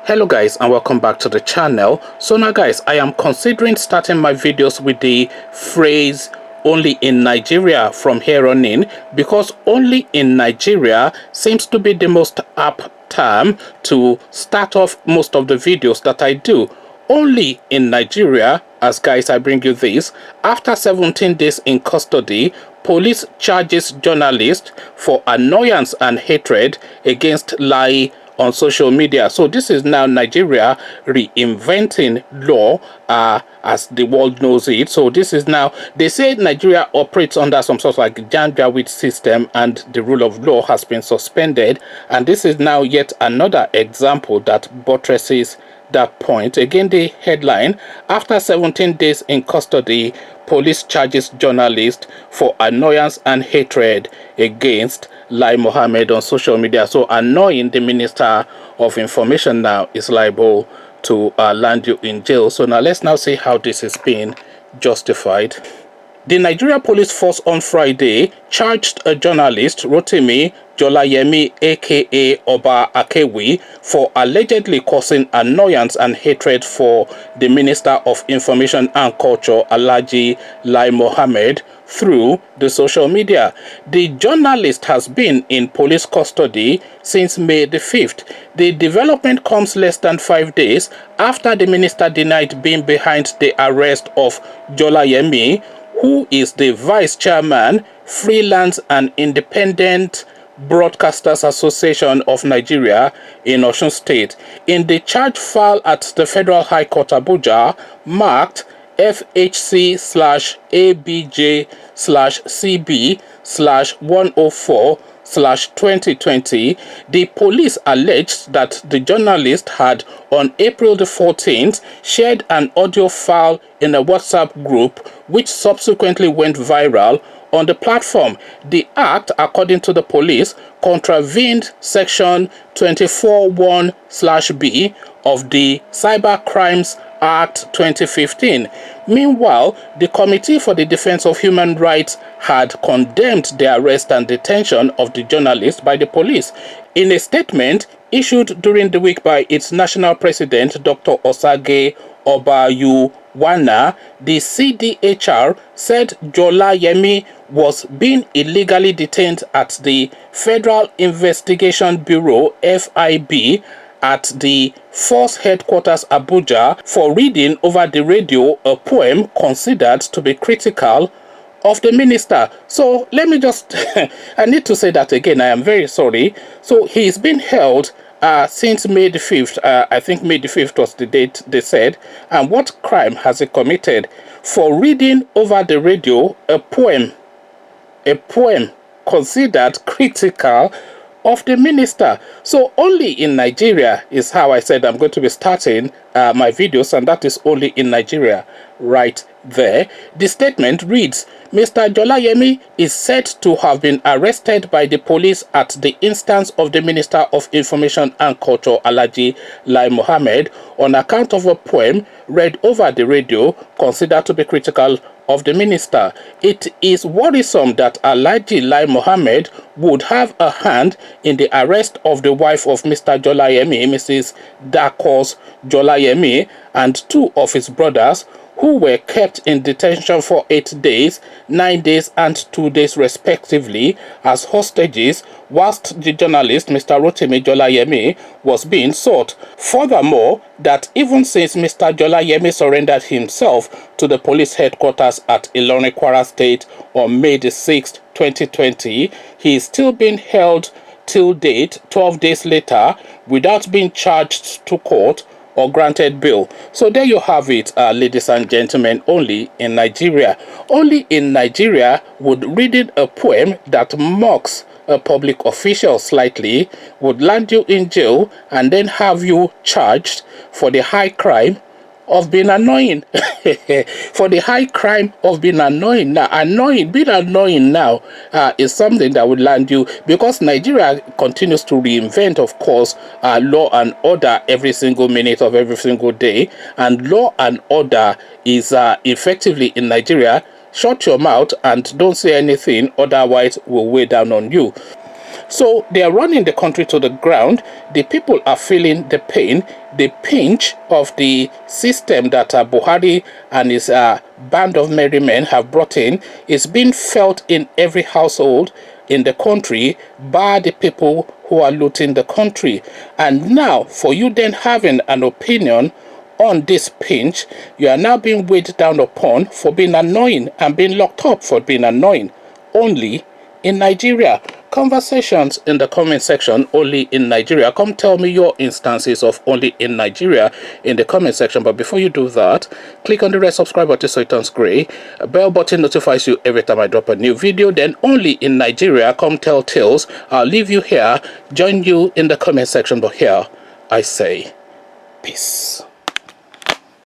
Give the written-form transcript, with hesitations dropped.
Hello guys, and welcome back to the channel. So now guys, I am considering starting my videos with the phrase only in Nigeria from here on in, because only in Nigeria seems to be the most apt term to start off most of the videos that I do. Only in Nigeria, as guys I bring you this. After 17 days in custody, police charges journalist for annoyance and hatred against Lai on social media. So this is now Nigeria reinventing law as the world knows it. So this is now, they say Nigeria operates under some sort of like Janjaweed system and the rule of law has been suspended. And this is now yet another example that buttresses that point. Again, the headline: after 17 days in custody, police charges journalist for annoyance and hatred against Lai Mohammed on social media. So annoying the Minister of Information now is liable to land you in jail. So now let's now see how this is being justified. The Nigeria Police Force on Friday charged a journalist, Rotimi Jolayemi aka Oba Akewi, for allegedly causing annoyance and hatred for the Minister of Information and Culture, Alhaji Lai Mohammed, through the social media. The journalist has been in police custody since May the 5th. The development comes less than 5 days after the minister denied being behind the arrest of Jolayemi, who is the vice chairman, Freelance and Independent Broadcasters Association of Nigeria in Osun State. In the charge file at the Federal High Court Abuja, marked FHC/ABJ/CB/104/2020, the police alleged that the journalist had, on April the 14th, shared an audio file in a WhatsApp group which subsequently went viral on the platform. The act, according to the police, contravened Section 24(1)(b) of the Cyber Crimes Act 2015. Meanwhile, the Committee for the Defense of Human Rights had condemned the arrest and detention of the journalist by the police. In a statement issued during the week by its national president, Dr. Osage Obayuwana, the CDHR said Jolayemi was being illegally detained at the Federal Investigation Bureau (FIB) at the Force Headquarters Abuja for reading over the radio a poem considered to be critical of the minister. So let me just I need to say that again. I am very sorry. So he's been held since May the 5th. I think May the 5th was the date they said. And what crime has he committed? For reading over the radio a poem considered critical of the minister. So only in Nigeria is how I said I'm going to be starting my videos, and that is only in Nigeria right there. The statement reads: Mr. Jolayemi is said to have been arrested by the police at the instance of the Minister of Information and Culture, Alhaji Lai Mohammed, on account of a poem read over the radio considered to be critical of the minister. It is worrisome that Alhaji Lai Mohammed would have a hand in the arrest of the wife of Mr. Jolayemi, Mrs. Dakos Jolayemi, and two of his brothers, who were kept in detention for 8 days, 9 days, and 2 days respectively as hostages, whilst the journalist Mr. Rotimi Jolayemi was being sought. Furthermore, that even since Mr. Jolayemi surrendered himself to the police headquarters at Ilorin, Kwara State on May the 6th, 2020, he is still being held till date, 12 days later, without being charged to court or granted bail. So there you have it, ladies and gentlemen. Only in Nigeria. Only in Nigeria would reading a poem that mocks a public official slightly would land you in jail and then have you charged for the high crime of being annoying. For the high crime of being annoying. Now, being annoying now is something that would land you, because Nigeria continues to reinvent, of course, law and order every single minute of every single day. And law and order is effectively in Nigeria: shut your mouth and don't say anything, otherwise we'll weigh down on you. So they are running the country to the ground. The people are feeling the pain, the pinch of the system that Buhari and his band of merry men have brought in is being felt in every household in the country by the people who are looting the country. And now, for you then having an opinion on this pinch, you are now being weighed down upon for being annoying and being locked up for being annoying. Only in Nigeria. Conversations in the comment section, only in Nigeria. Come tell me your instances of only in Nigeria in the comment section. But before you do that, click on the red subscribe button so it turns gray. A bell button notifies you every time I drop a new video. Then only in Nigeria, come tell tales. I'll leave you here, join you in the comment section. But here I say peace.